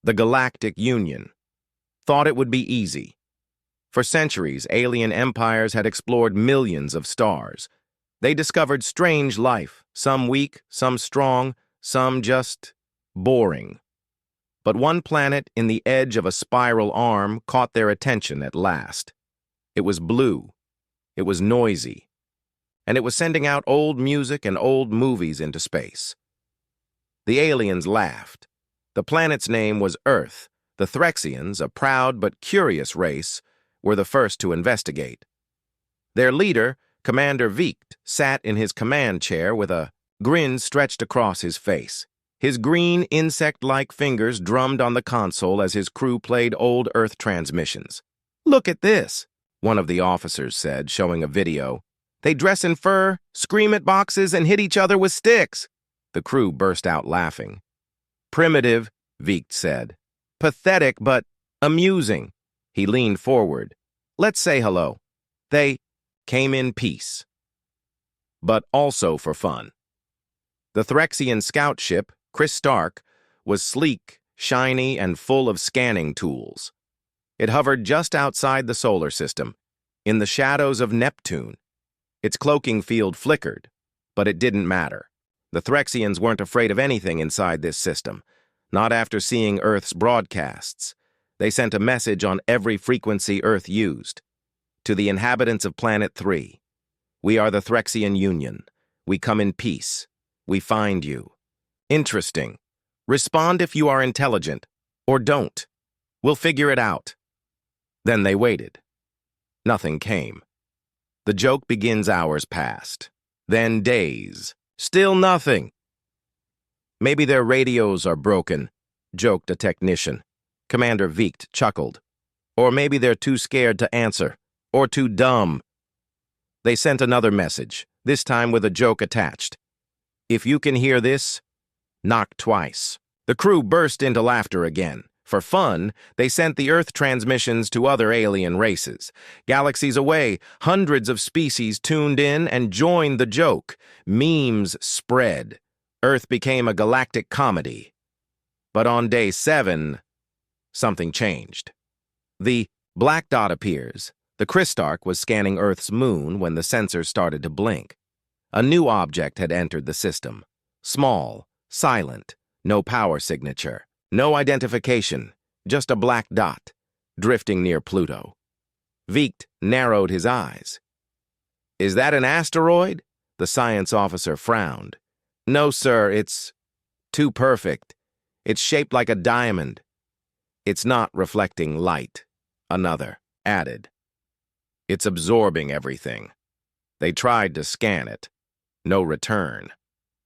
The Galactic Union. Thought it would be easy. For centuries, alien empires had explored millions of stars. They discovered strange life, some weak, some strong, some just boring. But one planet in the edge of a spiral arm caught their attention at last. It was blue. It was noisy. And it was sending out old music and old movies into space. The aliens laughed. The planet's name was Earth. The Threxians, a proud but curious race, were the first to investigate. Their leader, Commander Veikt, sat in his command chair with a grin stretched across his face. His green, insect-like fingers drummed on the console as his crew played old Earth transmissions. "Look at this," one of the officers said, showing a video. "They dress in fur, scream at boxes, and hit each other with sticks." The crew burst out laughing. "Primitive," Veikt said. "Pathetic, but amusing." He leaned forward. "Let's say hello." They came in peace, but also for fun. The Threxian scout ship, Chris Stark, was sleek, shiny, and full of scanning tools. It hovered just outside the solar system, in the shadows of Neptune. Its cloaking field flickered, but it didn't matter. The Threxians weren't afraid of anything inside this system, not after seeing Earth's broadcasts. They sent a message on every frequency Earth used. To the inhabitants of Planet 3, "We are the Threxian Union. We come in peace. We find you. Interesting. Respond if you are intelligent, or don't. We'll figure it out." Then they waited. Nothing came. The joke begins hours passed, then days. Still nothing. "Maybe their radios are broken," joked a technician. Commander Veikt chuckled. "Or maybe they're too scared to answer, or too dumb." They sent another message, this time with a joke attached. "If you can hear this, knock twice." The crew burst into laughter again. For fun, they sent the Earth transmissions to other alien races. Galaxies away, hundreds of species tuned in and joined the joke. Memes spread. Earth became a galactic comedy. But on day 7, something changed. The black dot appears. The Christarch was scanning Earth's moon when the sensors started to blink. A new object had entered the system. Small, silent, no power signature. No identification, just a black dot, drifting near Pluto. Veikt narrowed his eyes. "Is that an asteroid?" The science officer frowned. "No, sir, it's too perfect. It's shaped like a diamond. It's not reflecting light," another added. "It's absorbing everything." They tried to scan it. No return.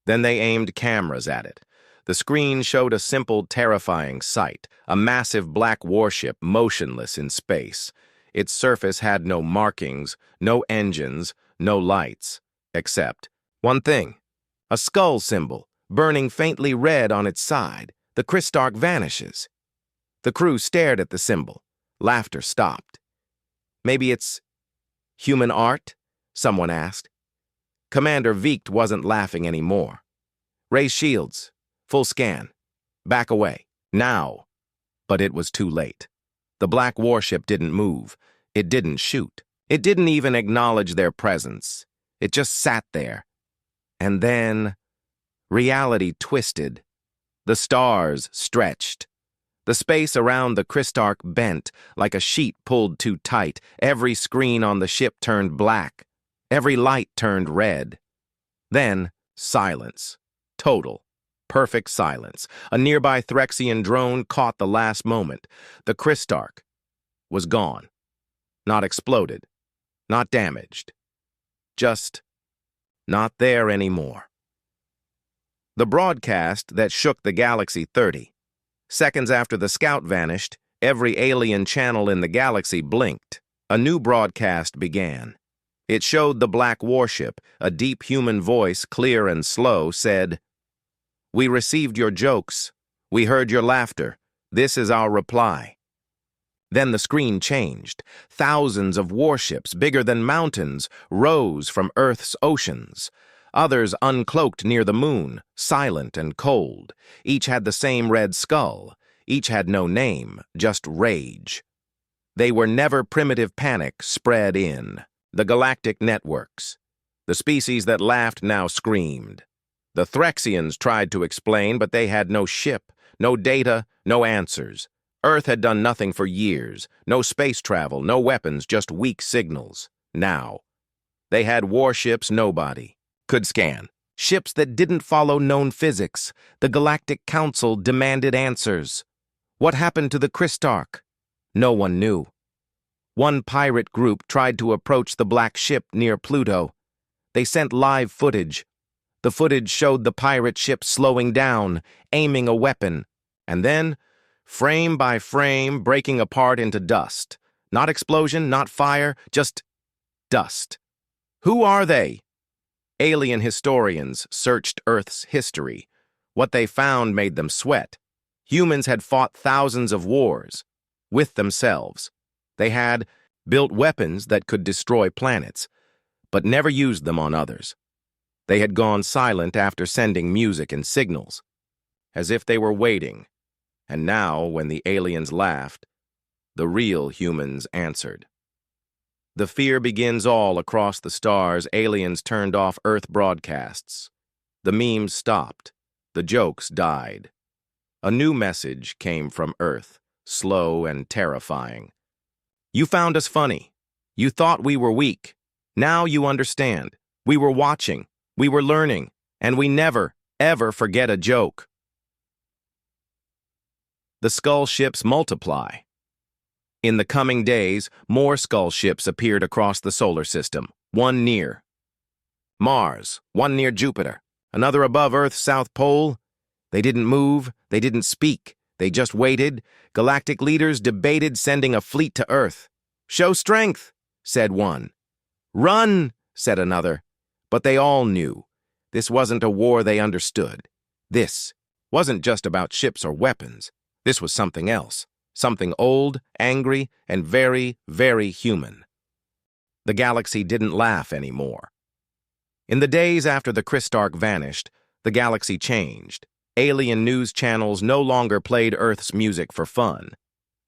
Then they aimed cameras at it. The screen showed a simple, terrifying sight, a massive black warship motionless in space. Its surface had no markings, no engines, no lights, except one thing, a skull symbol, burning faintly red on its side. The Christarch vanishes. The crew stared at the symbol. Laughter stopped. "Maybe it's human art?" someone asked. Commander Veikt wasn't laughing anymore. "Raise shields. Full scan. Back away. Now." But it was too late. The black warship didn't move. It didn't shoot. It didn't even acknowledge their presence. It just sat there. And then reality twisted. The stars stretched. The space around the Christarch bent like a sheet pulled too tight. Every screen on the ship turned black. Every light turned red. Then silence. Total. Perfect silence. A nearby Threxian drone caught the last moment. The Christarch was gone. Not exploded. Not damaged. Just not there anymore. The broadcast that shook the galaxy 30. Seconds after the scout vanished, every alien channel in the galaxy blinked. A new broadcast began. It showed the black warship. A deep human voice, clear and slow, said, "We received your jokes. We heard your laughter. This is our reply." Then the screen changed. Thousands of warships, bigger than mountains, rose from Earth's oceans. Others uncloaked near the moon, silent and cold. Each had the same red skull. Each had no name, just rage. They were never primitive panic spread in. The galactic networks. The species that laughed now screamed. The Threxians tried to explain, but they had no ship, no data, no answers. Earth had done nothing for years. No space travel, no weapons, just weak signals. Now, they had warships nobody could scan. Ships that didn't follow known physics. The Galactic Council demanded answers. What happened to the Christarch? No one knew. One pirate group tried to approach the black ship near Pluto. They sent live footage. The footage showed the pirate ship slowing down, aiming a weapon, and then, frame by frame, breaking apart into dust. Not explosion, not fire, just dust. Who are they? Alien historians searched Earth's history. What they found made them sweat. Humans had fought thousands of wars with themselves. They had built weapons that could destroy planets, but never used them on others. They had gone silent after sending music and signals, as if they were waiting. And now, when the aliens laughed, the real humans answered. The fear begins all across the stars. Aliens turned off Earth broadcasts. The memes stopped. The jokes died. A new message came from Earth, slow and terrifying. You found us funny. You thought we were weak. Now you understand. We were watching. We were learning. And we never, ever forget a joke. The skull ships multiply. In the coming days, more skull ships appeared across the solar system, one near Mars, one near Jupiter, another above Earth's south pole. They didn't move, they didn't speak, they just waited. Galactic leaders debated sending a fleet to Earth. Show strength, said one. Run, said another. But they all knew. This wasn't a war they understood. This wasn't just about ships or weapons. This was something else. Something old, angry, and very, very human. The galaxy didn't laugh anymore. In the days after the Christarch vanished, the galaxy changed. Alien news channels no longer played Earth's music for fun.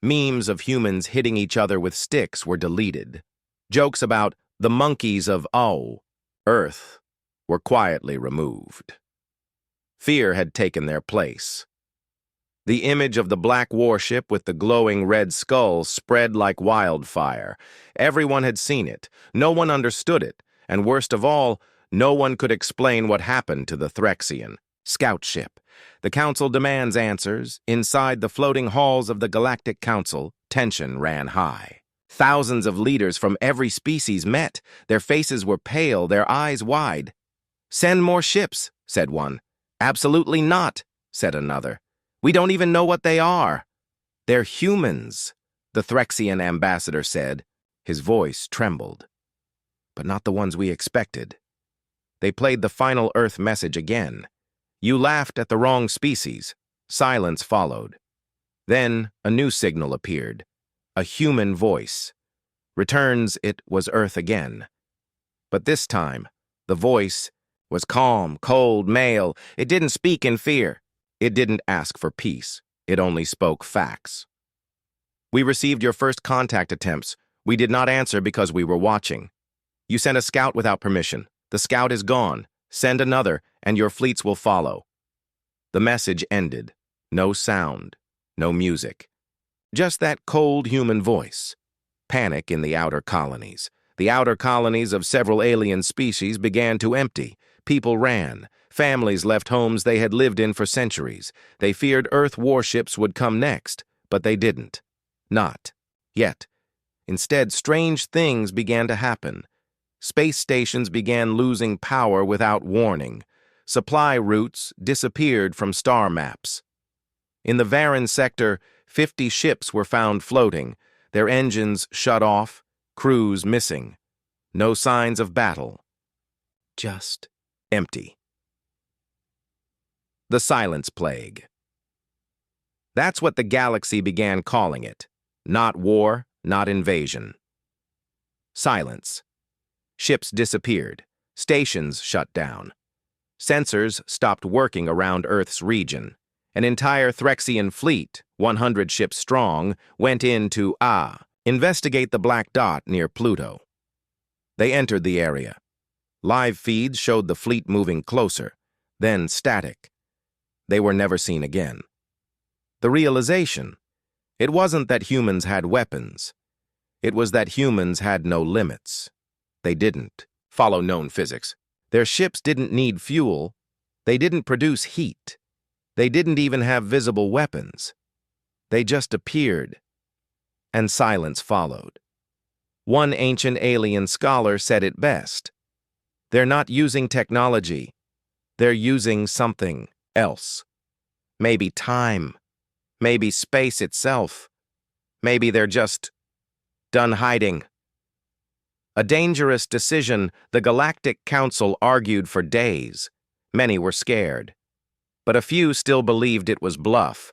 Memes of humans hitting each other with sticks were deleted. Jokes about the monkeys of Earth were quietly removed. Fear had taken their place. The image of the black warship with the glowing red skull spread like wildfire. Everyone had seen it. No one understood it. And worst of all, no one could explain what happened to the Threxian scout ship. The Council demands answers. Inside the floating halls of the Galactic Council, tension ran high. Thousands of leaders from every species met. Their faces were pale, their eyes wide. Send more ships, said one. Absolutely not, said another. We don't even know what they are. They're humans, the Threxian ambassador said. His voice trembled. But not the ones we expected. They played the final Earth message again. You laughed at the wrong species. Silence followed. Then a new signal appeared. A human voice. Returns it was Earth again. But this time, the voice was calm, cold, male. It didn't speak in fear. It didn't ask for peace. It only spoke facts. We received your first contact attempts. We did not answer because we were watching. You sent a scout without permission. The scout is gone. Send another, and your fleets will follow. The message ended. No sound, no music. Just that cold human voice. Panic in the outer colonies. The outer colonies of several alien species began to empty. People ran. Families left homes they had lived in for centuries. They feared Earth warships would come next, but they didn't. Not yet. Instead, strange things began to happen. Space stations began losing power without warning. Supply routes disappeared from star maps. In the Varan sector, 50 ships were found floating, their engines shut off, crews missing. No signs of battle. Just empty. The Silence Plague. That's what the galaxy began calling it. Not war, not invasion. Silence. Ships disappeared. Stations shut down. Sensors stopped working around Earth's region. An entire Threxian fleet, 100 ships strong, went in to investigate the black dot near Pluto. They entered the area. Live feeds showed the fleet moving closer, then static. They were never seen again. The realization: it wasn't that humans had weapons. It was that humans had no limits. They didn't follow known physics. Their ships didn't need fuel. They didn't produce heat. They didn't even have visible weapons. They just appeared, and silence followed. One ancient alien scholar said it best. They're not using technology. They're using something else. Maybe time. Maybe space itself. Maybe they're just done hiding. A dangerous decision the Galactic Council argued for days. Many were scared. But a few still believed it was bluff.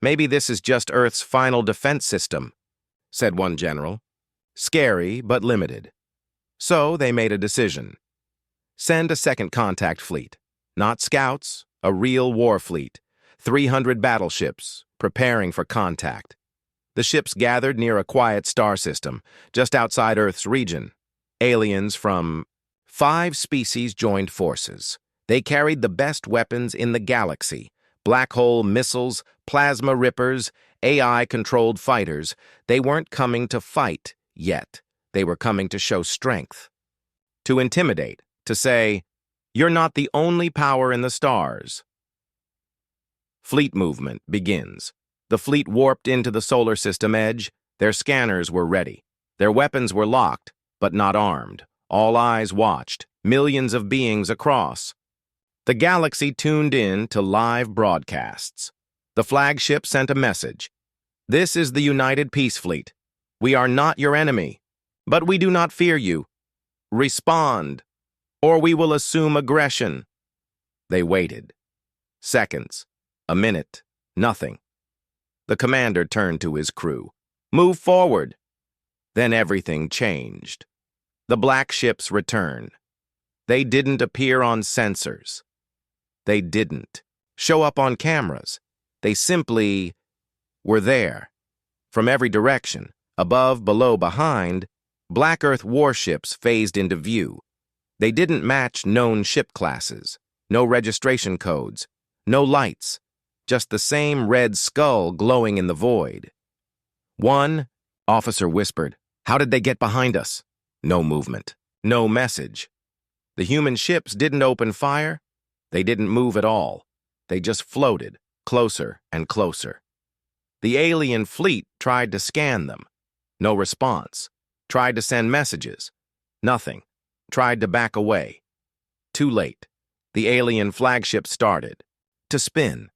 Maybe this is just Earth's final defense system, said one general. Scary, but limited. So they made a decision. Send a second contact fleet. Not scouts, a real war fleet. 300 battleships, preparing for contact. The ships gathered near a quiet star system, just outside Earth's region. Aliens from 5 species joined forces. They carried the best weapons in the galaxy: black hole missiles, plasma rippers, AI-controlled fighters. They weren't coming to fight yet. They were coming to show strength. To intimidate, to say, "You're not the only power in the stars." Fleet movement begins. The fleet warped into the solar system edge. Their scanners were ready. Their weapons were locked, but not armed. All eyes watched, millions of beings across. The galaxy tuned in to live broadcasts. The flagship sent a message. "This is the United Peace Fleet. We are not your enemy, but we do not fear you. Respond, or we will assume aggression." They waited. Seconds, a minute, nothing. The commander turned to his crew. "Move forward." Then everything changed. The black ships returned. They didn't appear on sensors. They didn't show up on cameras. They simply were there. From every direction, above, below, behind, Black Earth warships phased into view. They didn't match known ship classes. No registration codes. No lights. Just the same red skull glowing in the void. One officer whispered, "How did they get behind us?" No movement. No message. The human ships didn't open fire. They didn't move at all. They just floated, closer and closer. The alien fleet tried to scan them. No response. Tried to send messages. Nothing. Tried to back away. Too late. The alien flagship started to spin.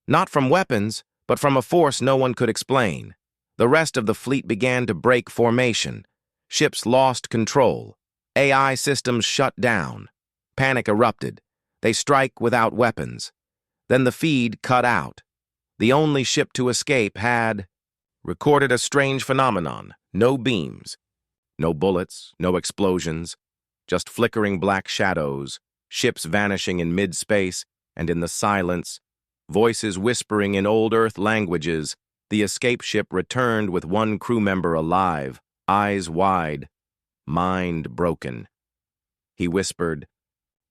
Not from weapons, but from a force no one could explain. The rest of the fleet began to break formation. Ships lost control. AI systems shut down. Panic erupted. They strike without weapons. Then the feed cut out. The only ship to escape had recorded a strange phenomenon. No beams. No bullets, no explosions. Just flickering black shadows, ships vanishing in mid-space, and in the silence, voices whispering in old Earth languages. The escape ship returned with one crew member alive, eyes wide, mind broken. He whispered,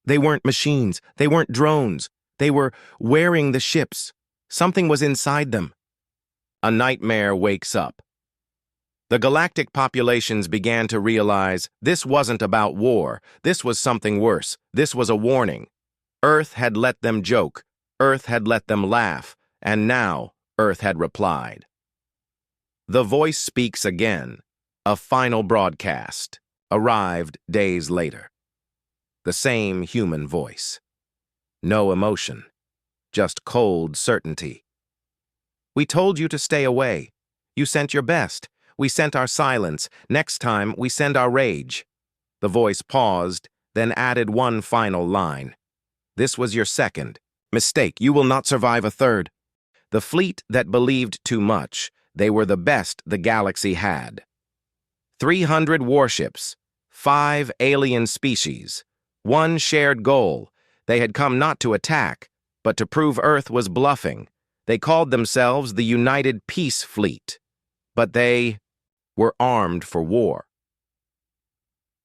"They weren't machines. They weren't drones. They were wearing the ships. Something was inside them." A nightmare wakes up. The galactic populations began to realize this wasn't about war. This was something worse. This was a warning. Earth had let them joke. Earth had let them laugh. And now Earth had replied. The voice speaks again. A final broadcast arrived days later. The same human voice. No emotion, just cold certainty. "We told you to stay away. You sent your best. We sent our silence. Next time, we send our rage." The voice paused, then added one final line. "This was your second mistake. You will not survive a third." The fleet that believed too much, they were the best the galaxy had. 300 warships, 5 alien species, one shared goal. They had come not to attack, but to prove Earth was bluffing. They called themselves the United Peace Fleet, but they were armed for war.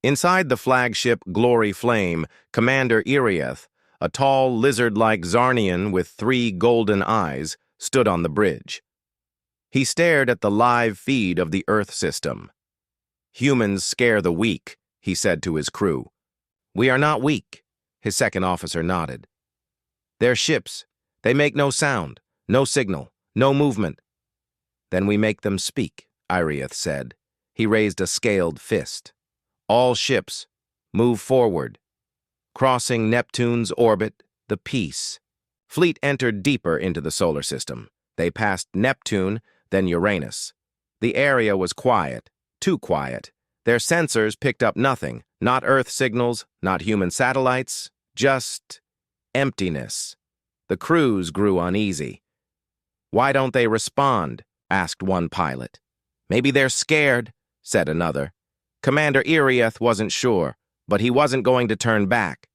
Inside the flagship Glory Flame, Commander Iriath, a tall, lizard-like Zarnian with 3 golden eyes, stood on the bridge. He stared at the live feed of the Earth system. "Humans scare the weak," he said to his crew. "We are not weak," his second officer nodded. "They're ships. They make no sound, no signal, no movement." "Then we make them speak," Iriath said. He raised a scaled fist. "All ships, move forward." Crossing Neptune's orbit, the Peace. Fleet entered deeper into the solar system. They passed Neptune, then Uranus. The area was quiet, too quiet. Their sensors picked up nothing, not Earth signals, not human satellites, just emptiness. The crews grew uneasy. "Why don't they respond?" asked one pilot. "Maybe they're scared," said another. Commander Iriath wasn't sure, but he wasn't going to turn back.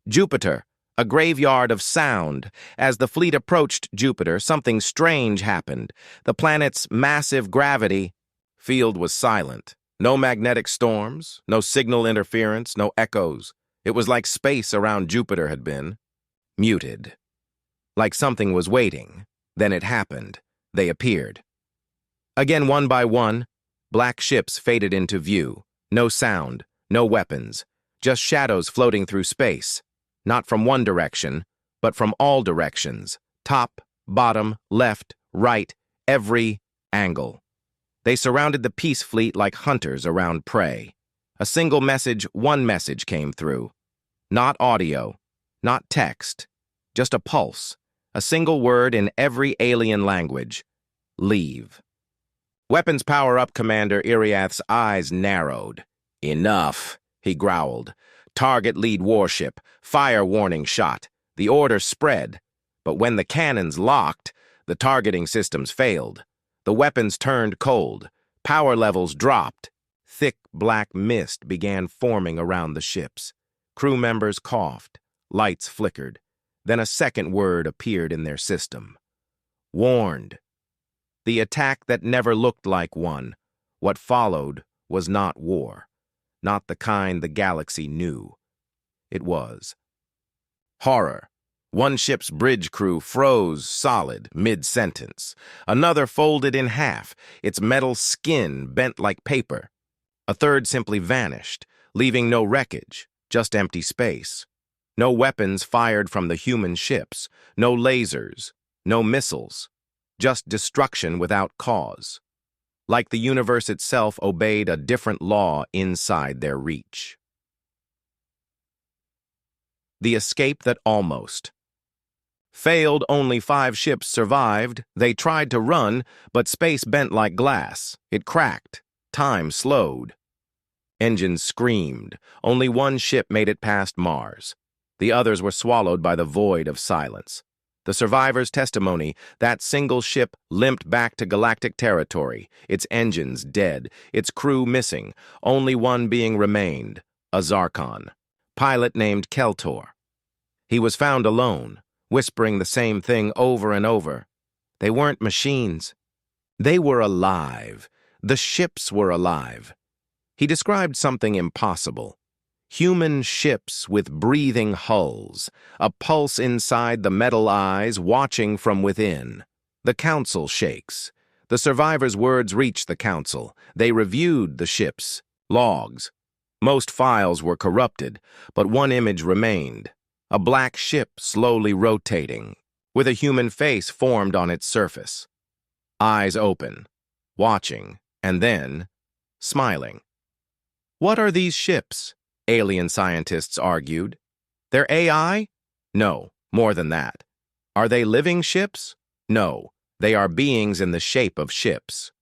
Jupiter, a graveyard of sound. As the fleet approached Jupiter, something strange happened. The planet's massive gravity field was silent. No magnetic storms, no signal interference, no echoes. It was like space around Jupiter had been muted. Like something was waiting. Then it happened. They appeared. Again, one by one, black ships faded into view. No sound, no weapons, just shadows floating through space. Not from one direction, but from all directions. Top, bottom, left, right, every angle. They surrounded the Peace Fleet like hunters around prey. A single message, one message came through. Not audio, not text, just a pulse. A single word in every alien language. Leave. "Weapons power up," Commander Iriath's eyes narrowed. "Enough," he growled. "Target lead warship, fire warning shot." The order spread, but when the cannons locked, the targeting systems failed. The weapons turned cold. Power levels dropped. Thick black mist began forming around the ships. Crew members coughed. Lights flickered. Then a second word appeared in their system. Warned. The attack that never looked like one. What followed was not war. Not the kind the galaxy knew. It was horror. One ship's bridge crew froze solid mid-sentence. Another folded in half, its metal skin bent like paper. A third simply vanished, leaving no wreckage, just empty space. No weapons fired from the human ships, no lasers, no missiles, just destruction without cause. Like the universe itself obeyed a different law inside their reach. The escape that almost failed. Only 5 ships survived. They tried to run, but space bent like glass. It cracked. Time slowed. Engines screamed. Only 1 ship made it past Mars. The others were swallowed by the void of silence. The survivors' testimony, that single ship limped back to galactic territory, its engines dead, its crew missing, only one being remained, a Zarkon, pilot named Keltor. He was found alone, whispering the same thing over and over. They weren't machines. They were alive. The ships were alive. He described something impossible. Human ships with breathing hulls, a pulse inside the metal eyes watching from within. The council shakes. The survivors' words reached the council. They reviewed the ships, logs. Most files were corrupted, but one image remained. A black ship slowly rotating, with a human face formed on its surface. Eyes open, watching, and then smiling. What are these ships? Alien scientists argued. They're AI? No, more than that. Are they living ships? No, they are beings in the shape of ships.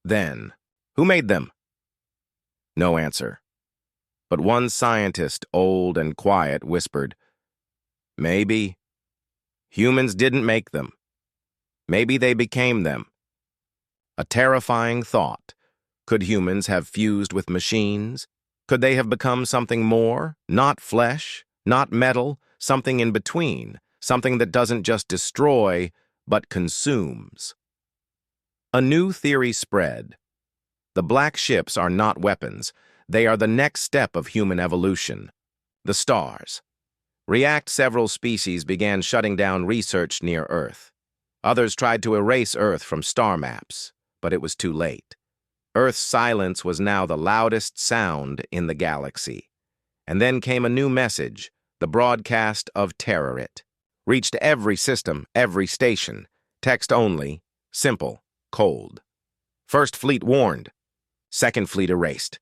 Then, who made them? No answer. But one scientist, old and quiet, whispered, "Maybe humans didn't make them. Maybe they became them." A terrifying thought. Could humans have fused with machines? Could they have become something more? Not flesh, not metal, something in between, something that doesn't just destroy, but consumes. A new theory spread. The black ships are not weapons. They are the next step of human evolution. The stars. Several species began shutting down research near Earth. Others tried to erase Earth from star maps, but it was too late. Earth's silence was now the loudest sound in the galaxy. And then came a new message, the broadcast of terror. It reached every system, every station. Text only, simple, cold. First fleet warned. Second fleet erased.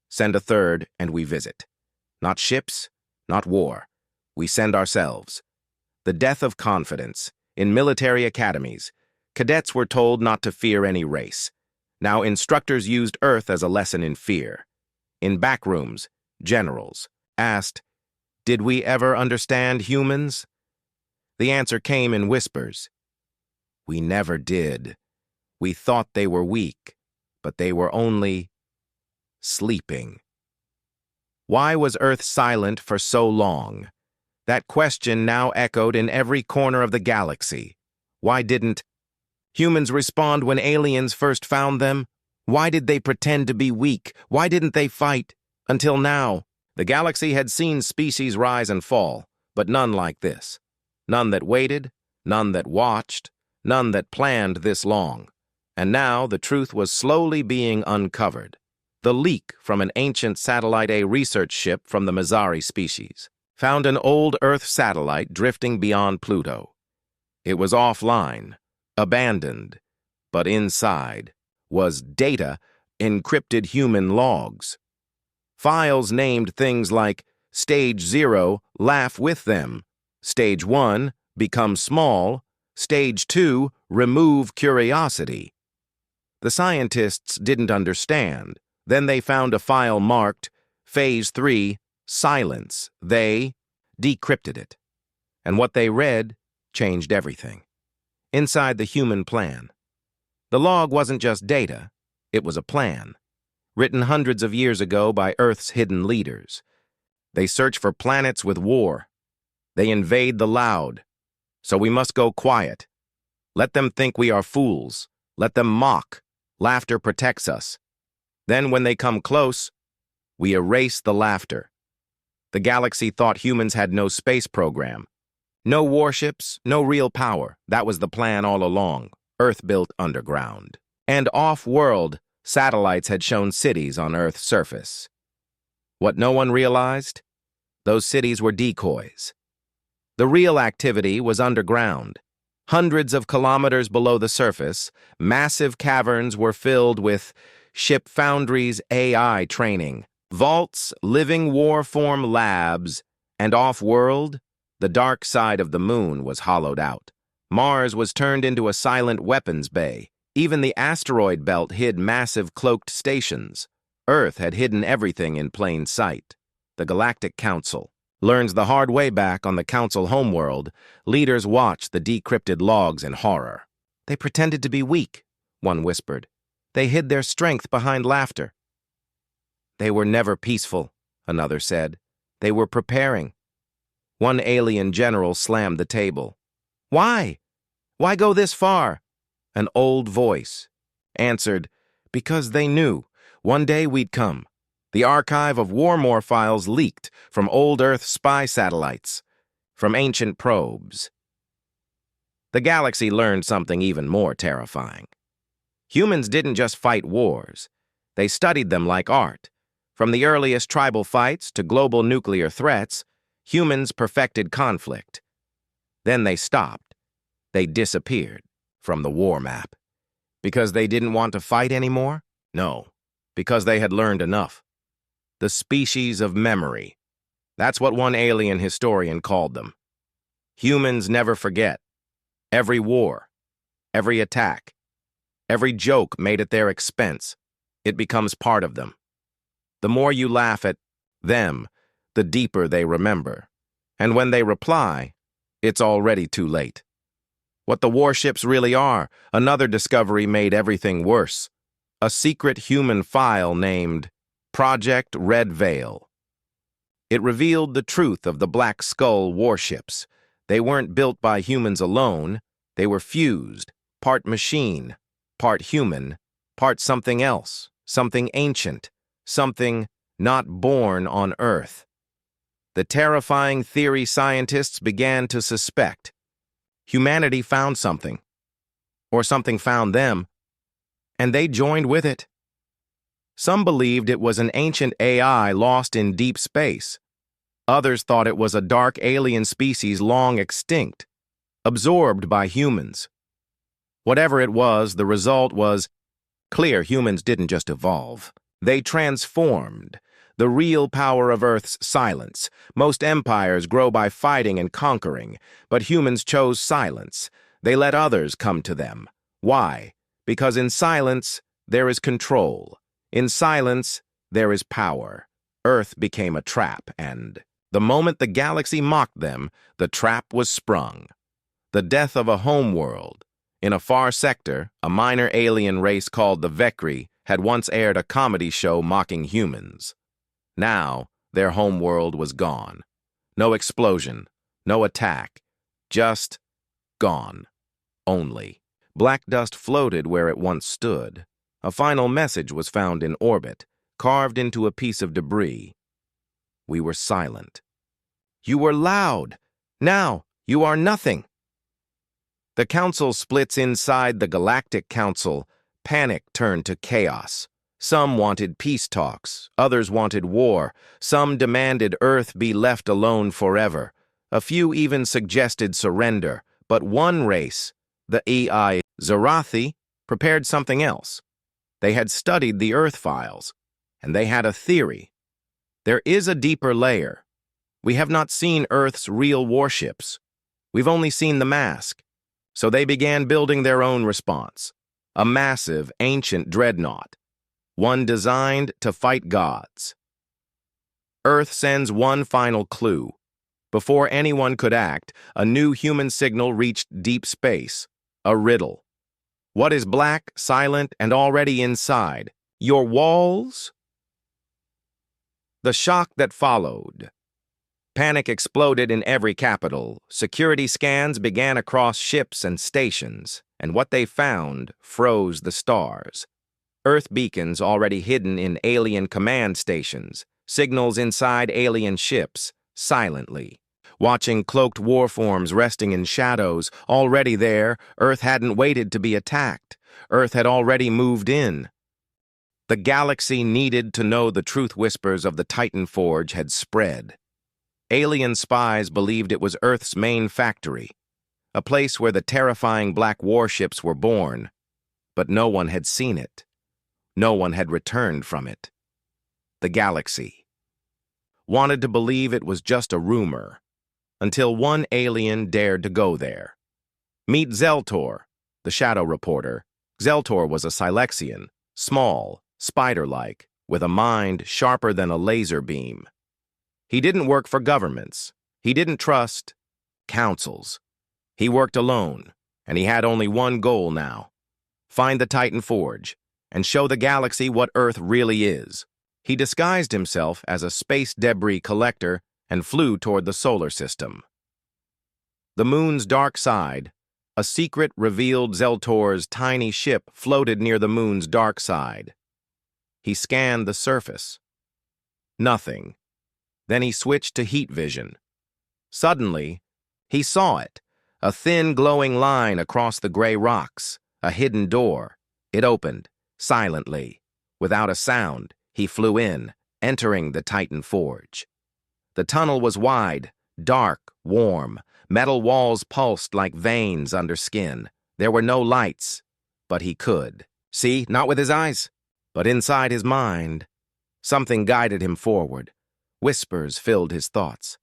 Send a third, and we visit. Not ships, not war. We send ourselves. The death of confidence. In military academies, cadets were told not to fear any race. Now instructors used Earth as a lesson in fear. In backrooms, generals asked, "Did we ever understand humans?" The answer came in whispers. "We never did. We thought they were weak, but they were only sleeping." Why was Earth silent for so long? That question now echoed in every corner of the galaxy. Why didn't humans respond when aliens first found them? Why did they pretend to be weak? Why didn't they fight? Until now, the galaxy had seen species rise and fall, but none like this. None that waited, none that watched, none that planned this long. And now the truth was slowly being uncovered. The leak from an ancient Satellite A research ship from the Mizari species found an old Earth satellite drifting beyond Pluto. It was offline, abandoned, but inside was data, encrypted human logs. Files named things like Stage 0, laugh with them. Stage 1, become small. Stage 2, remove curiosity. The scientists didn't understand. Then they found a file marked Phase 3, silence. They decrypted it. And what they read changed everything. Inside the human plan. The log wasn't just data, it was a plan, written hundreds of years ago by Earth's hidden leaders. They search for planets with war. They invade the loud. So we must go quiet. Let them think we are fools. Let them mock. Laughter protects us. Then when they come close, we erase the laughter. The galaxy thought humans had no space program. No warships, no real power. That was the plan all along. Earth built underground. And off-world, satellites had shown cities on Earth's surface. What no one realized? Those cities were decoys. The real activity was underground. Hundreds of kilometers below the surface, massive caverns were filled with ship foundries, AI training, vaults, living warform labs, and off-world, the dark side of the moon was hollowed out. Mars was turned into a silent weapons bay. Even the asteroid belt hid massive cloaked stations. Earth had hidden everything in plain sight. The Galactic Council learns the hard way back on the Council homeworld. Leaders watched the decrypted logs in horror. They pretended to be weak, one whispered. They hid their strength behind laughter. They were never peaceful, another said. They were preparing. One alien general slammed the table. Why? Why go this far? An old voice answered, because they knew one day we'd come. The archive of Warmore files leaked from old Earth spy satellites, from ancient probes. The galaxy learned something even more terrifying. Humans didn't just fight wars. They studied them like art. From the earliest tribal fights to global nuclear threats, humans perfected conflict. Then they stopped. They disappeared from the war map. Because they didn't want to fight anymore? No, because they had learned enough. The species of memory. That's what one alien historian called them. Humans never forget. Every war, every attack, every joke made at their expense, it becomes part of them. The more you laugh at them, the deeper they remember. And when they reply, it's already too late. What the warships really are, another discovery made everything worse. A secret human file named Project Red Veil. It revealed the truth of the Black Skull warships. They weren't built by humans alone. They were fused, part machine, part human, part something else, something ancient, something not born on Earth. The terrifying theory scientists began to suspect. Humanity found something, or something found them, and they joined with it. Some believed it was an ancient AI lost in deep space. Others thought it was a dark alien species long extinct, absorbed by humans. Whatever it was, the result was clear. Humans didn't just evolve. They transformed. The real power of Earth's silence. Most empires grow by fighting and conquering, but humans chose silence. They let others come to them. Why? Because in silence, there is control. In silence, there is power. Earth became a trap, and the moment the galaxy mocked them, the trap was sprung. The death of a homeworld. In a far sector, a minor alien race called the Vekri had once aired a comedy show mocking humans. Now, their homeworld was gone. No explosion, no attack, just gone. Only. Black dust floated where it once stood. A final message was found in orbit, carved into a piece of debris. We were silent. You were loud. Now, you are nothing. The council splits inside the Galactic Council. Panic turned to chaos. Some wanted peace talks, others wanted war, some demanded Earth be left alone forever. A few even suggested surrender, but one race, the EI Zarathi, prepared something else. They had studied the Earth files, and they had a theory. There is a deeper layer. We have not seen Earth's real warships. We've only seen the mask. So they began building their own response, a massive, ancient dreadnought, one designed to fight gods. Earth sends one final clue. Before anyone could act, a new human signal reached deep space, a riddle. What is black, silent, and already inside? Your walls? The shock that followed. Panic exploded in every capital. Security scans began across ships and stations, and what they found froze the stars. Earth beacons already hidden in alien command stations, signals inside alien ships, silently. Watching cloaked warforms resting in shadows, already there, Earth hadn't waited to be attacked. Earth had already moved in. The galaxy needed to know the truth. Whispers of the Titan Forge had spread. Alien spies believed it was Earth's main factory, a place where the terrifying black warships were born, but no one had seen it. No one had returned from it. The galaxy wanted to believe it was just a rumor, until one alien dared to go there. Meet Zeltor, the shadow reporter. Zeltor was a Silexian, small, spider-like, with a mind sharper than a laser beam. He didn't work for governments. He didn't trust councils. He worked alone, and he had only one goal now: find the Titan Forge and show the galaxy what Earth really is. He disguised himself as a space debris collector and flew toward the solar system. The moon's dark side, a secret revealed. Zeltor's tiny ship floated near the moon's dark side. He scanned the surface. Nothing. Then he switched to heat vision. Suddenly, he saw it, a thin glowing line across the gray rocks, a hidden door. It opened, silently. Without a sound, he flew in, entering the Titan Forge. The tunnel was wide, dark, warm. Metal walls pulsed like veins under skin. There were no lights, but he could see, not with his eyes, but inside his mind. Something guided him forward. Whispers filled his thoughts.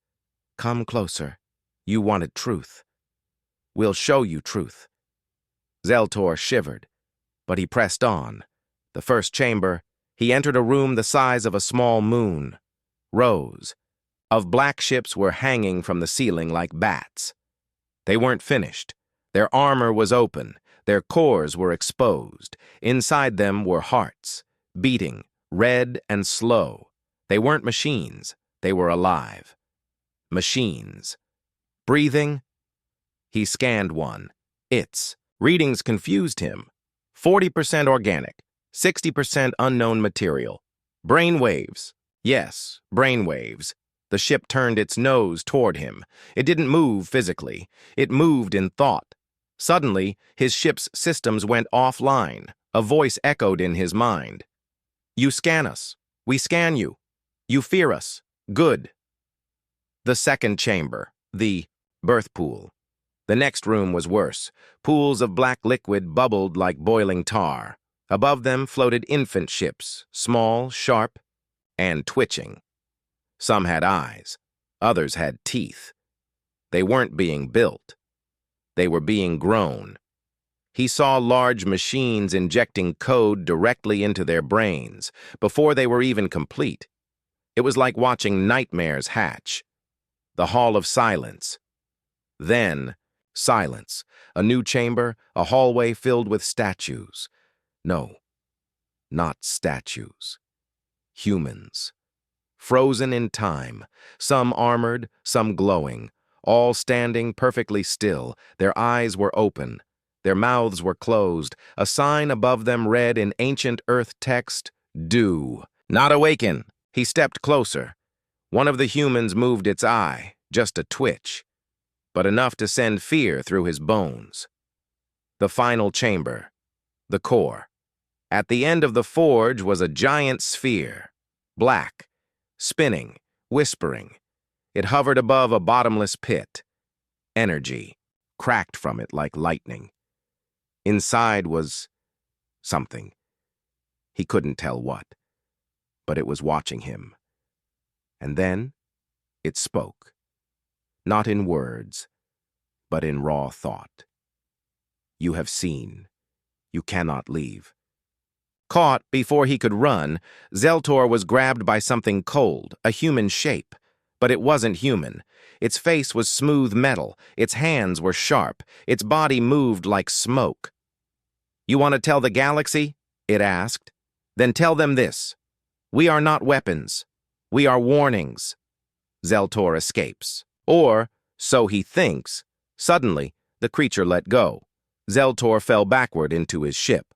Come closer. You wanted truth. We'll show you truth. Zeltor shivered, but he pressed on. The first chamber, he entered a room the size of a small moon. Rows of black ships were hanging from the ceiling like bats. They weren't finished. Their armor was open. Their cores were exposed. Inside them were hearts, beating, red and slow. They weren't machines. They were alive. Machines. Breathing. He scanned one. Its readings confused him. 40% organic, 60% unknown material. Brain waves. Yes, brain waves. The ship turned its nose toward him. It didn't move physically. It moved in thought. Suddenly, his ship's systems went offline. A voice echoed in his mind. You scan us. We scan you. You fear us. Good. The second chamber, the birth pool. The next room was worse. Pools of black liquid bubbled like boiling tar. Above them floated infant ships, small, sharp, and twitching. Some had eyes. Others had teeth. They weren't being built. They were being grown. He saw large machines injecting code directly into their brains before they were even complete. It was like watching nightmares hatch. The Hall of Silence. Then, silence. A new chamber, a hallway filled with statues. No, not statues. Humans. Frozen in time, some armored, some glowing, all standing perfectly still. Their eyes were open. Their mouths were closed. A sign above them read in ancient earth text, Do not awaken. He stepped closer. One of the humans moved its eye, just a twitch, but enough to send fear through his bones. The final chamber, the core. At the end of the forge was a giant sphere, black, spinning, whispering. It hovered above a bottomless pit. Energy cracked from it like lightning. Inside was something. He couldn't tell what, but it was watching him. And then it spoke, not in words, but in raw thought. You have seen. You cannot leave. Caught before he could run, Zeltor was grabbed by something cold, a human shape. But it wasn't human. Its face was smooth metal, its hands were sharp, its body moved like smoke. You want to tell the galaxy? It asked. Then tell them this. We are not weapons. We are warnings. Zeltor escapes. Or, so he thinks. Suddenly, the creature let go. Zeltor fell backward into his ship.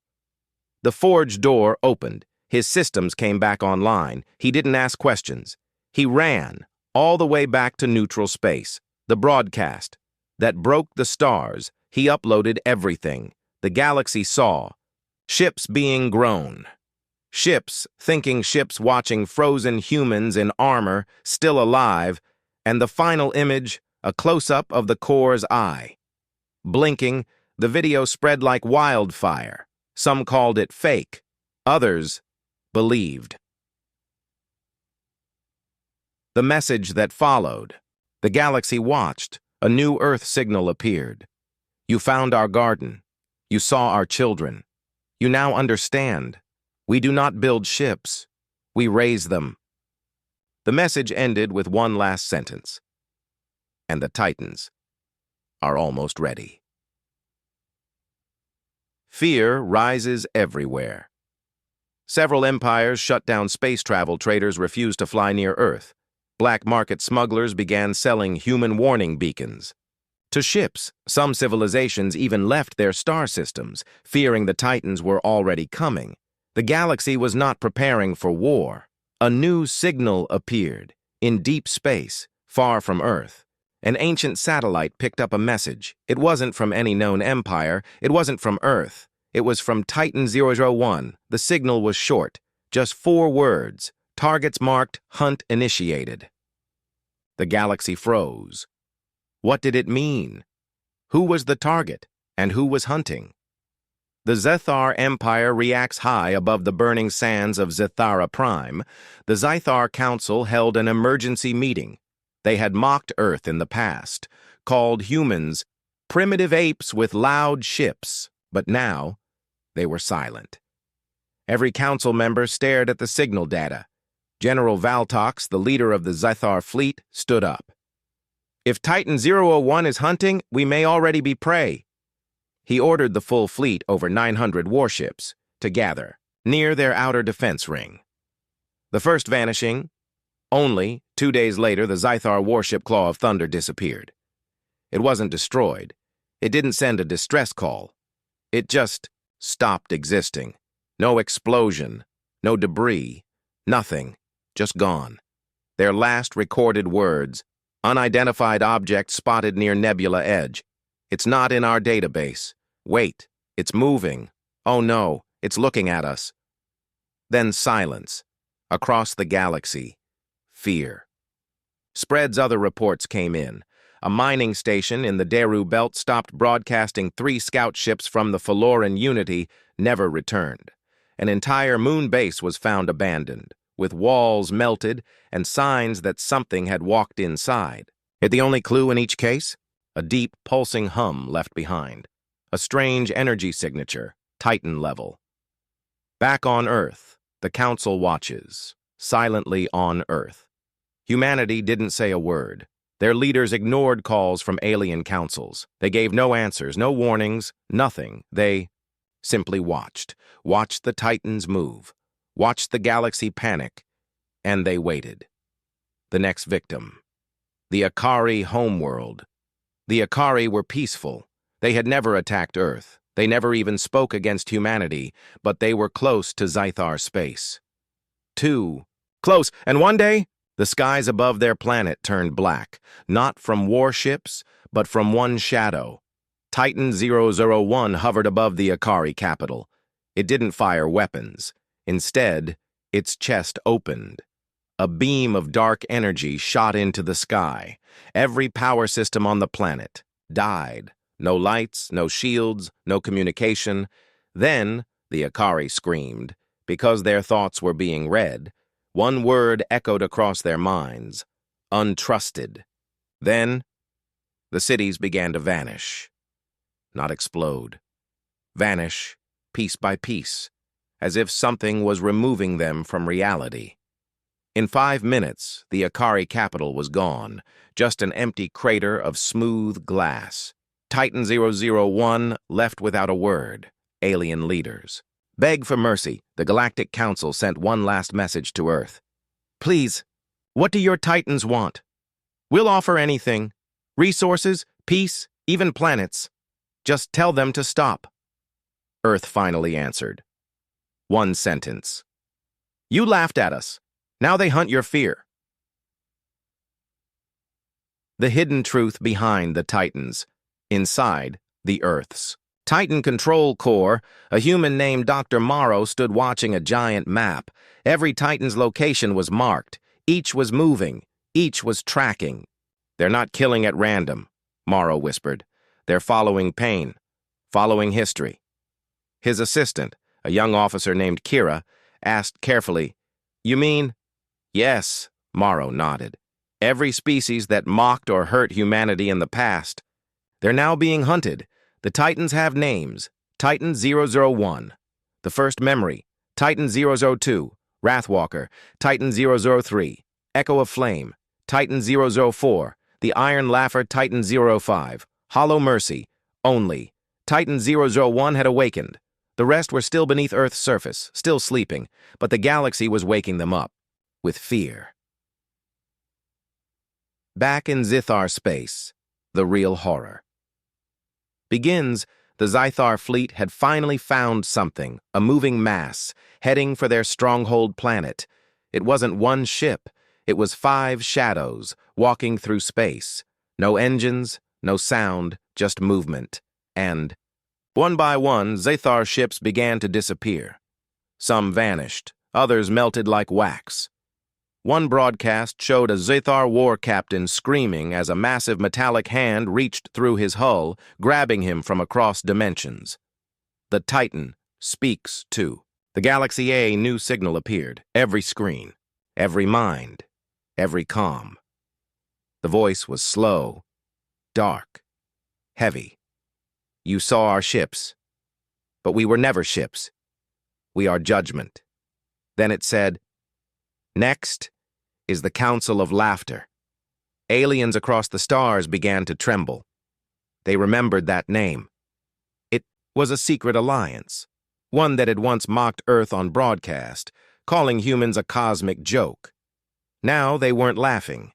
The forge door opened. His systems came back online. He didn't ask questions. He ran, all the way back to neutral space. The broadcast that broke the stars. He uploaded everything. The galaxy saw. Ships being grown. Ships, thinking ships watching frozen humans in armor, still alive, and the final image, a close-up of the core's eye. Blinking, the video spread like wildfire. Some called it fake. Others believed. The message that followed. The galaxy watched. A new Earth signal appeared. You found our garden. You saw our children. You now understand. We do not build ships. We raise them. The message ended with one last sentence. And the Titans are almost ready. Fear rises everywhere. Several empires shut down space travel. Traders refused to fly near Earth. Black market smugglers began selling human warning beacons. To ships, some civilizations even left their star systems, fearing the Titans were already coming. The galaxy was not preparing for war. A new signal appeared, in deep space, far from Earth. An ancient satellite picked up a message. It wasn't from any known empire. It wasn't from Earth. It was from Titan 001. The signal was short, just 4 words. Targets marked, hunt initiated. The galaxy froze. What did it mean? Who was the target, and who was hunting? The Zethar Empire reacts high above the burning sands of Zethara Prime. The Zethar Council held an emergency meeting. They had mocked Earth in the past, called humans primitive apes with loud ships, but now they were silent. Every council member stared at the signal data. General Valtox, the leader of the Zethar fleet, stood up. If Titan 001 is hunting, we may already be prey. He ordered the full fleet, over 900 warships, to gather near their outer defense ring. The first vanishing, only 2 days later the Zethar warship Claw of Thunder disappeared. It wasn't destroyed. It didn't send a distress call. It just stopped existing. No explosion, no debris, nothing, just gone. Their last recorded words, unidentified object spotted near nebula edge. It's not in our database. Wait, it's moving. Oh no, it's looking at us. Then silence. Across the galaxy, fear. Spread's other reports came in. A mining station in the Daru Belt stopped broadcasting 3 scout ships from the Faloran Unity, never returned. An entire moon base was found abandoned, with walls melted and signs that something had walked inside. Yet the only clue in each case? A deep, pulsing hum left behind. A strange energy signature, Titan level. Back on Earth, the Council watches, silently on Earth. Humanity didn't say a word. Their leaders ignored calls from alien councils. They gave no answers, no warnings, nothing. They simply watched the Titans move, watched the galaxy panic, and they waited. The next victim. The Akari homeworld. The Akari were peaceful. They had never attacked Earth. They never even spoke against humanity, but they were close to Zythar space. Too close, and one day, the skies above their planet turned black, not from warships, but from one shadow. Titan 001 hovered above the Akari capital. It didn't fire weapons. Instead, its chest opened. A beam of dark energy shot into the sky. Every power system on the planet died. No lights, no shields, no communication. Then, the Akari screamed, because their thoughts were being read. One word echoed across their minds: untrusted. Then, the cities began to vanish. Not explode. Vanish, piece by piece, as if something was removing them from reality. In 5 minutes, the Akari capital was gone, just an empty crater of smooth glass. Titan 001 left without a word. Alien leaders. Beg for mercy, the Galactic Council sent one last message to Earth. Please, what do your Titans want? We'll offer anything. Resources, peace, even planets. Just tell them to stop. Earth finally answered. One sentence. You laughed at us. Now they hunt your fear. The hidden truth behind the Titans. Inside the Earths. Titan Control Core, a human named Dr. Morrow stood watching a giant map. Every Titan's location was marked. Each was moving. Each was tracking. They're not killing at random, Morrow whispered. They're following pain, following history. His assistant, a young officer named Kira, asked carefully, You mean? Yes, Morrow nodded. Every species that mocked or hurt humanity in the past. They're now being hunted. The Titans have names. Titan 001. The First Memory. Titan 002. Wrathwalker. Titan 003. Echo of Flame. Titan 004. The Iron Laugher. Titan 05. Hollow Mercy. Only. Titan 001 had awakened. The rest were still beneath Earth's surface, still sleeping, but the galaxy was waking them up. With fear. Back in Zythar space. The real horror. Begins, the Zythar fleet had finally found something, a moving mass, heading for their stronghold planet. It wasn't one ship, it was 5 shadows, walking through space. No engines, no sound, just movement. And, one by one, Zythar ships began to disappear. Some vanished, others melted like wax. One broadcast showed a Zythar war captain screaming as a massive metallic hand reached through his hull, grabbing him from across dimensions. The Titan speaks, too. The Galaxy A new signal appeared, every screen, every mind, every comm. The voice was slow, dark, heavy. You saw our ships, but we were never ships. We are judgment. Then it said, Next is the Council of Laughter. Aliens across the stars began to tremble. They remembered that name. It was a secret alliance, one that had once mocked Earth on broadcast, calling humans a cosmic joke. Now they weren't laughing.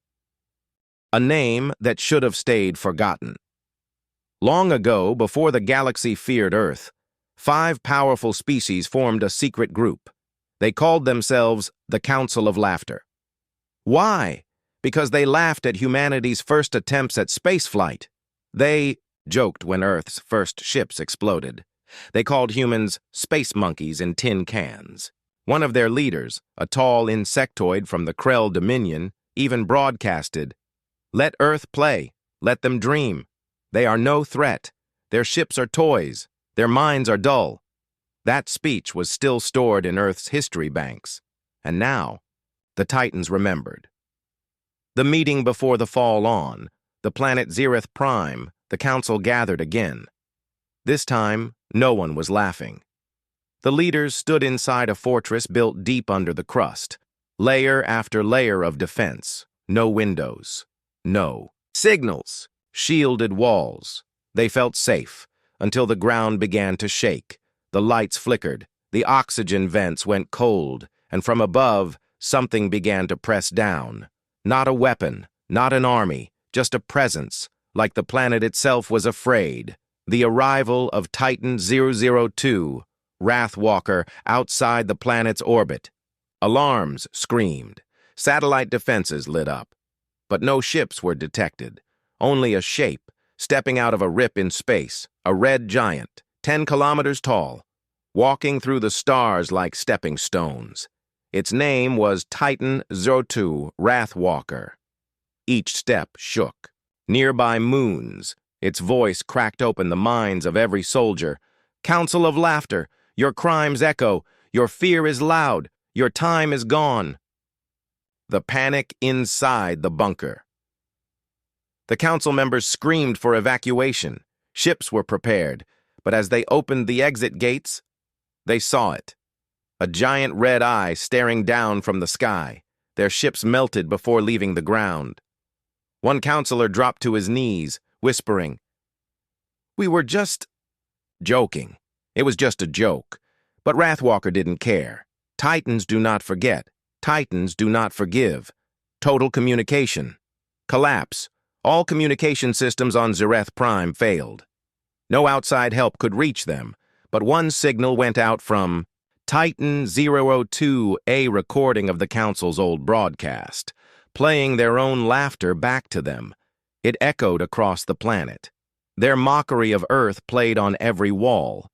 A name that should have stayed forgotten. Long ago, before the galaxy feared Earth, 5 powerful species formed a secret group. They called themselves the Council of Laughter. Why? Because they laughed at humanity's first attempts at spaceflight. They joked when Earth's first ships exploded. They called humans space monkeys in tin cans. One of their leaders, a tall insectoid from the Krell Dominion, even broadcasted, "Let Earth play. Let them dream. They are no threat. Their ships are toys. Their minds are dull." That speech was still stored in Earth's history banks. And now, the Titans remembered. The meeting before the fall on, the planet Zereth Prime, the Council gathered again. This time, no one was laughing. The leaders stood inside a fortress built deep under the crust, layer after layer of defense. No windows. No signals. Shielded walls. They felt safe until the ground began to shake. The lights flickered. The oxygen vents went cold, and from above, something began to press down. Not a weapon, not an army, just a presence, like the planet itself was afraid. The arrival of Titan 002, Wrathwalker, outside the planet's orbit. Alarms screamed. Satellite defenses lit up. But no ships were detected. Only a shape, stepping out of a rip in space, a red giant, 10 kilometers tall, walking through the stars like stepping stones. Its name was Titan 02, Wrathwalker. Each step shook. Nearby moons, its voice cracked open the minds of every soldier. "Council of Laughter, your crimes echo, your fear is loud, your time is gone." The panic inside the bunker. The council members screamed for evacuation. Ships were prepared, but as they opened the exit gates, they saw it. A giant red eye staring down from the sky. Their ships melted before leaving the ground. One counselor dropped to his knees, whispering, "We were just joking. It was just a joke." But Wrathwalker didn't care. Titans do not forget. Titans do not forgive. Total communication. Collapse. All communication systems on Zereth Prime failed. No outside help could reach them, but one signal went out from Titan 002, a recording of the Council's old broadcast, playing their own laughter back to them. It echoed across the planet. Their mockery of Earth played on every wall,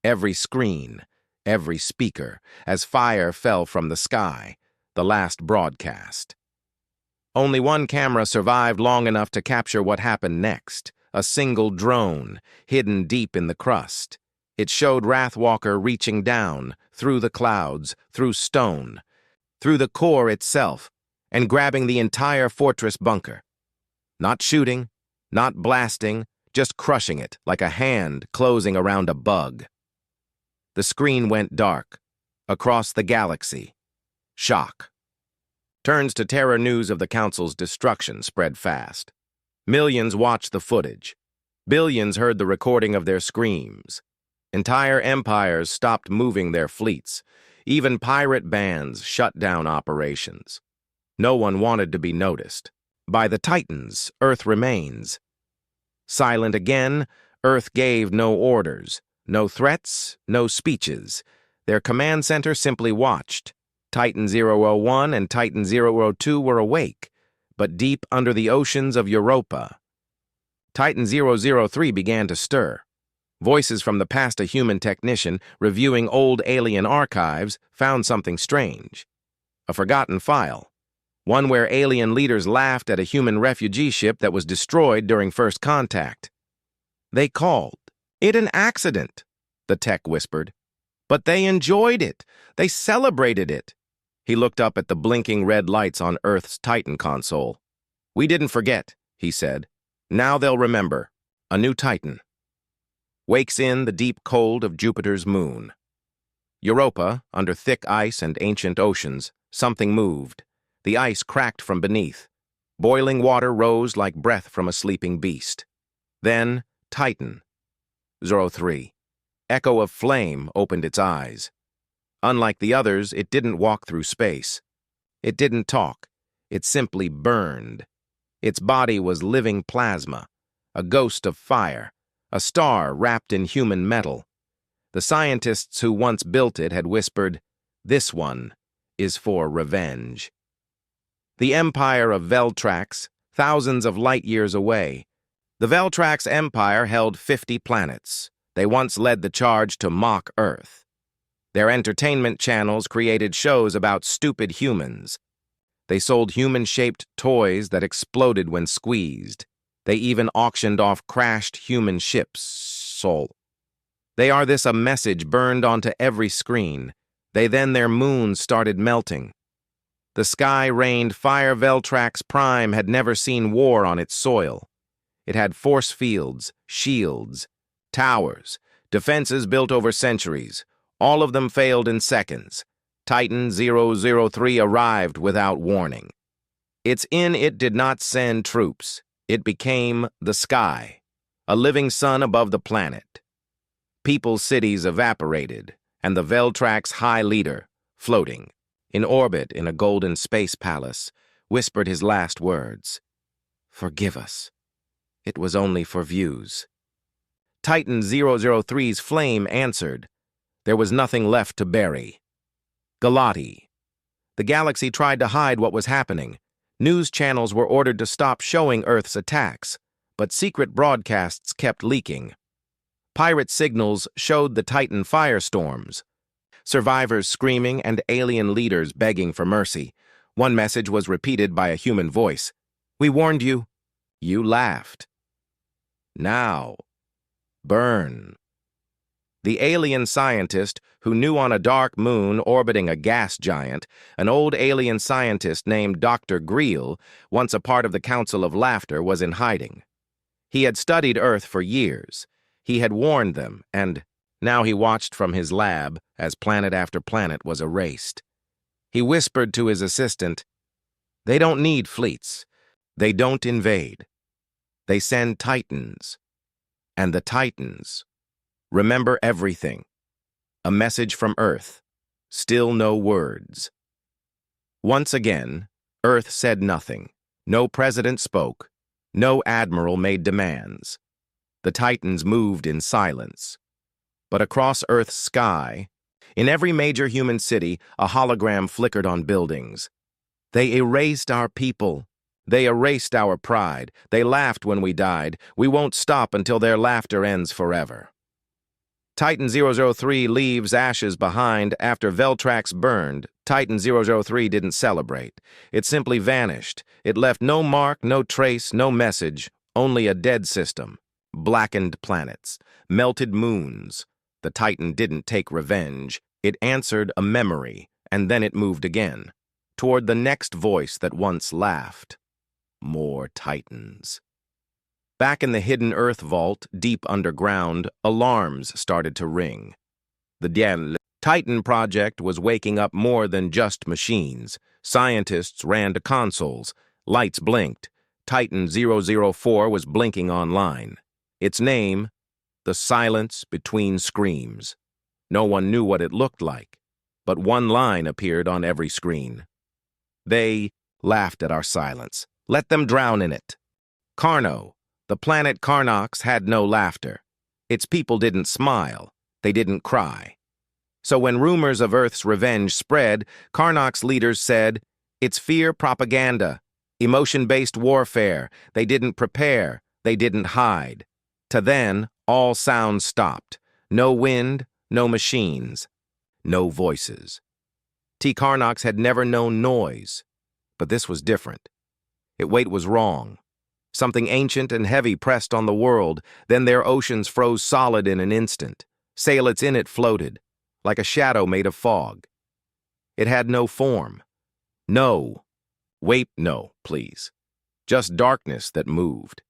every screen, every speaker, as fire fell from the sky, the last broadcast. Only one camera survived long enough to capture what happened next, a single drone, hidden deep in the crust. It showed Wrathwalker reaching down, through the clouds, through stone, through the core itself, and grabbing the entire fortress bunker. Not shooting, not blasting, just crushing it like a hand closing around a bug. The screen went dark. Across the galaxy. Shock. Turns to terror news of the Council's destruction spread fast. Millions watched the footage. Billions heard the recording of their screams. Entire empires stopped moving their fleets. Even pirate bands shut down operations. No one wanted to be noticed. By the Titans, Earth remains. Silent again, Earth gave no orders, no threats, no speeches. Their command center simply watched. Titan 001 and Titan 002 were awake, but deep under the oceans of Europa. Titan 003 began to stir. Voices from the past, a human technician reviewing old alien archives, found something strange. A forgotten file. One where alien leaders laughed at a human refugee ship that was destroyed during first contact. They called it an accident, the tech whispered. But they enjoyed it. They celebrated it. He looked up at the blinking red lights on Earth's Titan console. "We didn't forget," he said. "Now they'll remember. A new Titan." Wakes in the deep cold of Jupiter's moon. Europa, under thick ice and ancient oceans, something moved. The ice cracked from beneath. Boiling water rose like breath from a sleeping beast. Then, Titan 03. Echo of flame opened its eyes. Unlike the others, it didn't walk through space. It didn't talk. It simply burned. Its body was living plasma, a ghost of fire, a star wrapped in human metal. The scientists who once built it had whispered, "This one is for revenge." The empire of Veltrax, thousands of light years away. The Veltrax Empire held 50 planets. They once led the charge to mock Earth. Their entertainment channels created shows about stupid humans. They sold human-shaped toys that exploded when squeezed. They even auctioned off crashed human ships. They are this a message burned onto every screen. Their moons started melting. The sky rained fire. Veltrax Prime had never seen war on its soil. It had force fields, shields, towers, defenses built over centuries. All of them failed in seconds. Titan 003 arrived without warning. It did not send troops. It became the sky, a living sun above the planet. People's cities evaporated, and the Veltrax High Leader, floating, in orbit in a golden space palace, whispered his last words. "Forgive us. It was only for views." Titan 003's flame answered. There was nothing left to bury. Galati. The galaxy tried to hide what was happening. News channels were ordered to stop showing Earth's attacks, but secret broadcasts kept leaking. Pirate signals showed the Titan firestorms. Survivors screaming and alien leaders begging for mercy. One message was repeated by a human voice. "We warned you." You laughed. Now, burn. The alien scientist who knew on a dark moon orbiting a gas giant, an old alien scientist named Dr. Greel, once a part of the Council of Laughter, was in hiding. He had studied Earth for years. He had warned them, and now he watched from his lab as planet after planet was erased. He whispered to his assistant, "They don't need fleets. They don't invade. They send Titans. And the Titans remember everything. A message from Earth. Still no words." Once again, Earth said nothing. No president spoke. No admiral made demands. The Titans moved in silence. But across Earth's sky, in every major human city, a hologram flickered on buildings. "They erased our people. They erased our pride. They laughed when we died. We won't stop until their laughter ends forever." Titan 003 leaves ashes behind after Veltrax burned. Titan 003 didn't celebrate. It simply vanished. It left no mark, no trace, no message, only a dead system, blackened planets, melted moons. The Titan didn't take revenge. It answered a memory, and then it moved again, toward the next voice that once laughed. More Titans. Back in the hidden Earth vault, deep underground, alarms started to ring. The Titan project was waking up more than just machines. Scientists ran to consoles. Lights blinked. Titan 004 was blinking online. Its name, the silence between screams. No one knew what it looked like, but one line appeared on every screen. They laughed at our silence. Let them drown in it. Carno. The planet Carnox had no laughter. Its people didn't smile. They didn't cry. So when rumors of Earth's revenge spread, Carnox leaders said, "It's fear propaganda, emotion-based warfare. They didn't prepare. They didn't hide." To then, all sounds stopped. No wind, no machines, no voices. T. Carnox had never known noise, but this was different. Its weight was wrong. Something ancient and heavy pressed on the world, then their oceans froze solid in an instant. Sailets in it floated, like a shadow made of fog. It had no form. No. Wait, no, please. Just darkness that moved.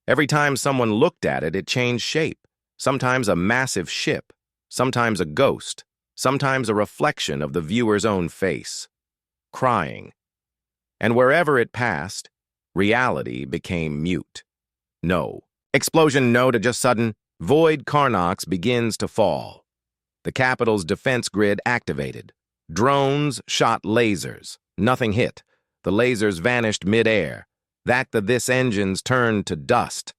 Every time someone looked at it, it changed shape. Sometimes a massive ship, sometimes a ghost, sometimes a reflection of the viewer's own face. Crying. And wherever it passed, reality became mute. No. Explosion no to just sudden. Void Carnox begins to fall. The capital's defense grid activated. Drones shot lasers. Nothing hit. The lasers vanished mid-air. This engines turned to dust.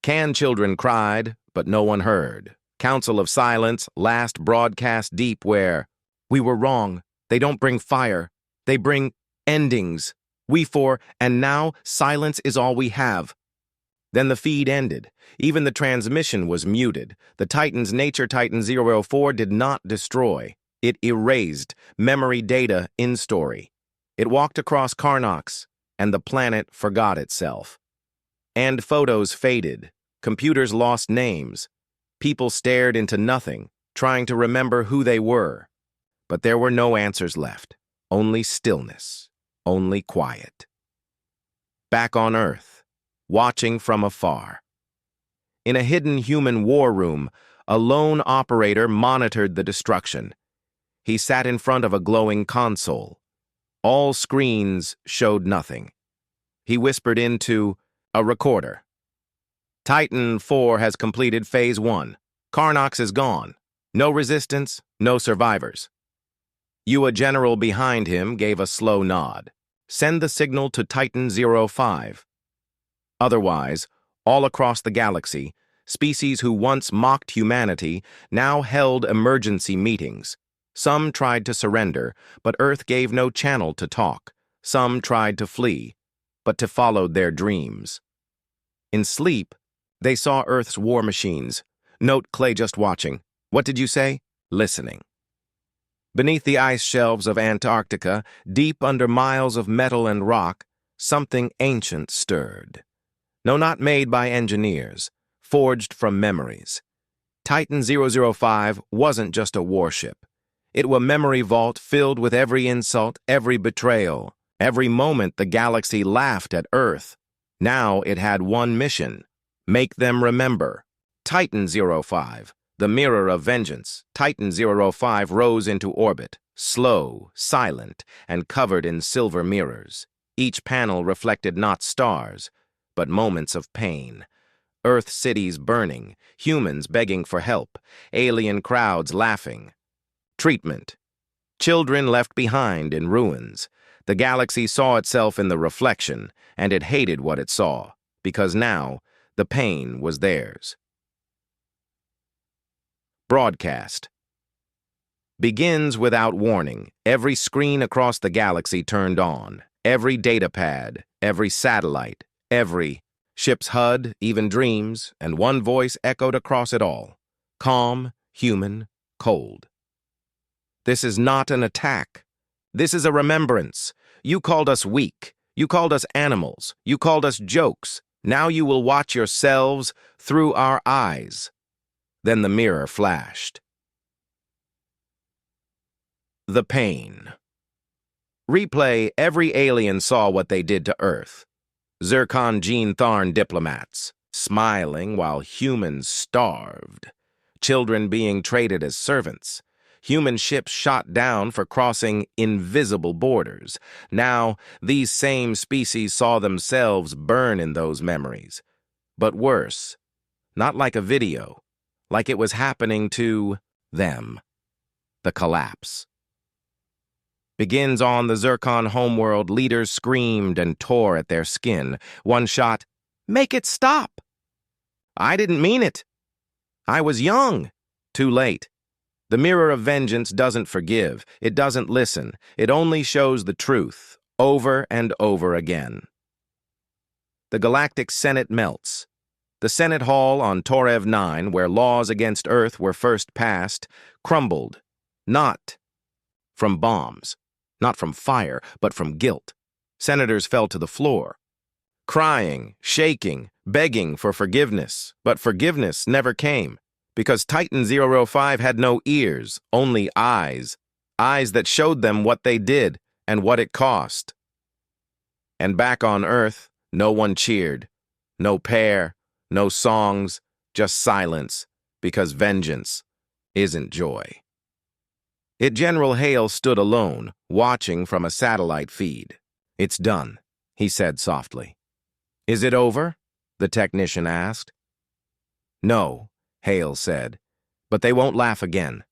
Can children cried, but no one heard. Council of Silence, last broadcast deep where, "We were wrong. They don't bring fire. They bring endings. And now silence is all we have." Then the feed ended. Even the transmission was muted. The Titan's Nature Titan 004 did not destroy. It erased memory data in story. It walked across Karnox, and the planet forgot itself. And photos faded. Computers lost names. People stared into nothing, trying to remember who they were. But there were no answers left. Only stillness. Only quiet. Back on Earth, watching from afar. In a hidden human war room, a lone operator monitored the destruction. He sat in front of a glowing console. All screens showed nothing. He whispered into a recorder. "Titan 4 has completed Phase 1. Karnox is gone. No resistance, no survivors." A general behind him gave a slow nod. "Send the signal to Titan 05. Otherwise, all across the galaxy, species who once mocked humanity now held emergency meetings. Some tried to surrender, but Earth gave no channel to talk. Some tried to flee, but to follow their dreams. In sleep, they saw Earth's war machines. Note Clay just watching. What did you say? Listening. Beneath the ice shelves of Antarctica, deep under miles of metal and rock, something ancient stirred. No, not made by engineers, forged from memories. Titan 005 wasn't just a warship. It was a memory vault filled with every insult, every betrayal, every moment the galaxy laughed at Earth. Now it had one mission: make them remember. Titan 05, the mirror of vengeance. Titan 05 rose into orbit, slow, silent, and covered in silver mirrors. Each panel reflected not stars, but moments of pain. Earth cities burning, humans begging for help, alien crowds laughing. Treatment. Children left behind in ruins. The galaxy saw itself in the reflection, and it hated what it saw, because now the pain was theirs. Broadcast. Begins without warning. Every screen across the galaxy turned on. Every datapad, every satellite, every ship's HUD, even dreams, and one voice echoed across it all. Calm, human, cold. "This is not an attack. This is a remembrance. You called us weak. You called us animals. You called us jokes. Now you will watch yourselves through our eyes." Then the mirror flashed. The pain. Replay, every alien saw what they did to Earth. Zircon Gene Tharn diplomats, smiling while humans starved. Children being traded as servants. Human ships shot down for crossing invisible borders. Now, these same species saw themselves burn in those memories. But worse, not like a video, like it was happening to them. The collapse. Begins on the Zircon homeworld. Leaders screamed and tore at their skin. One shot, "Make it stop!" "I didn't mean it. I was young." Too late. The mirror of vengeance doesn't forgive. It doesn't listen. It only shows the truth, over and over again. The Galactic Senate melts. The Senate Hall on Torev 9, where laws against Earth were first passed, crumbled. Not from bombs, not from fire, but from guilt. Senators fell to the floor, crying, shaking, begging for forgiveness. But forgiveness never came. Because Titan 005 had no ears, only eyes. Eyes that showed them what they did and what it cost. And back on Earth, no one cheered. No prayer, no songs, just silence, because vengeance isn't joy. General Hale stood alone, watching from a satellite feed. "It's done," he said softly. "Is it over?" the technician asked. "No," Hale said, "but they won't laugh again."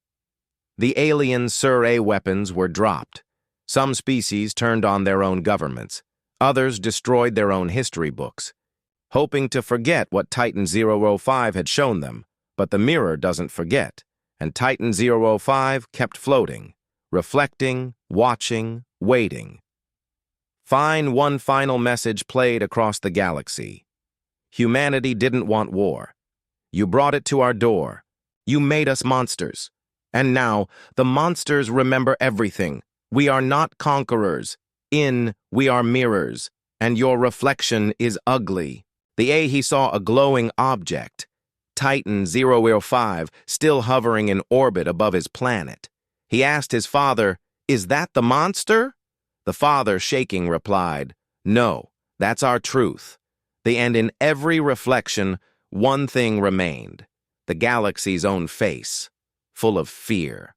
The alien Sur-A weapons were dropped. Some species turned on their own governments. Others destroyed their own history books, hoping to forget what Titan 005 had shown them. But the mirror doesn't forget, and Titan 005 kept floating, reflecting, watching, waiting. One final message played across the galaxy. Humanity didn't want war. You brought it to our door. You made us monsters. And now, the monsters remember everything. We are not conquerors. We are mirrors. And your reflection is ugly. He saw a glowing object. Titan 005, still hovering in orbit above his planet. He asked his father, "Is that the monster?" The father, shaking, replied, "No, that's our truth." And in every reflection, one thing remained, the galaxy's own face, full of fear.